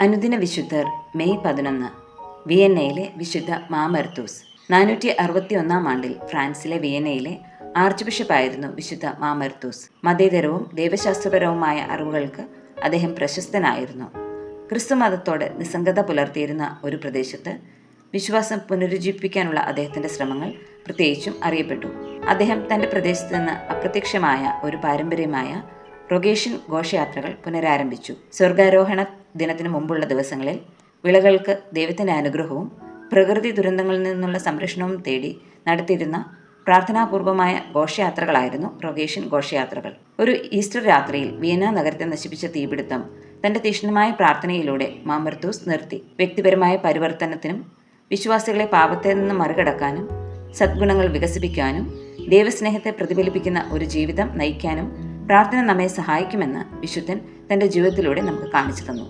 അനുദിന വിശുദ്ധർ മെയ് 11. വിയന്നയിലെ വിശുദ്ധ മാമർത്തൂസ്. 461 ആണ്ടിൽ ഫ്രാൻസിലെ വിയന്നയിലെ ആർച്ച് ബിഷപ്പായിരുന്നു വിശുദ്ധ മാമർത്തൂസ്. മതേതരവും ദൈവശാസ്ത്രപരവുമായ അറിവുകൾക്ക് അദ്ദേഹം പ്രശസ്തനായിരുന്നു. ക്രിസ്തു മതത്തോട് നിസ്സംഗത പുലർത്തിയിരുന്ന ഒരു പ്രദേശത്ത് വിശ്വാസം പുനരുജ്ജീവിപ്പിക്കാനുള്ള അദ്ദേഹത്തിൻ്റെ ശ്രമങ്ങൾ പ്രത്യേകിച്ചും അറിയപ്പെട്ടു. അദ്ദേഹം തൻ്റെ പ്രദേശത്ത് നിന്ന് അപ്രത്യക്ഷമായ ഒരു പാരമ്പര്യമായ റൊഗേഷ്യൻ ഘോഷയാത്രകൾ പുനരാരംഭിച്ചു. സ്വർഗാരോഹണ ദിനത്തിനു മുമ്പുള്ള ദിവസങ്ങളിൽ വിളകൾക്ക് ദൈവത്തിൻ്റെ അനുഗ്രഹവും പ്രകൃതി ദുരന്തങ്ങളിൽ നിന്നുള്ള സംരക്ഷണവും തേടി നടത്തിയിരുന്ന പ്രാർത്ഥനാപൂർവമായ ഘോഷയാത്രകളായിരുന്നു റൊഗേഷ്യൻ ഘോഷയാത്രകൾ. ഒരു ഈസ്റ്റർ രാത്രിയിൽ വിയന്ന നഗരത്തെ നശിപ്പിച്ച തീപിടുത്തം തൻ്റെ തീക്ഷ്ണമായ പ്രാർത്ഥനയിലൂടെ മാമർത്തൂസ് നിർത്തി. വ്യക്തിപരമായ പരിവർത്തനത്തിനും വിശ്വാസികളെ പാപത്തിൽ നിന്ന് മറികടക്കാനും സദ്ഗുണങ്ങൾ വികസിപ്പിക്കാനും ദൈവസ്നേഹത്തെ പ്രതിഫലിപ്പിക്കുന്ന ഒരു ജീവിതം നയിക്കാനും പ്രാർത്ഥന നമ്മെ സഹായിക്കുമെന്ന് വിശുദ്ധൻ തൻ്റെ ജീവിതത്തിലൂടെ നമുക്ക് കാണിച്ചു തന്നു.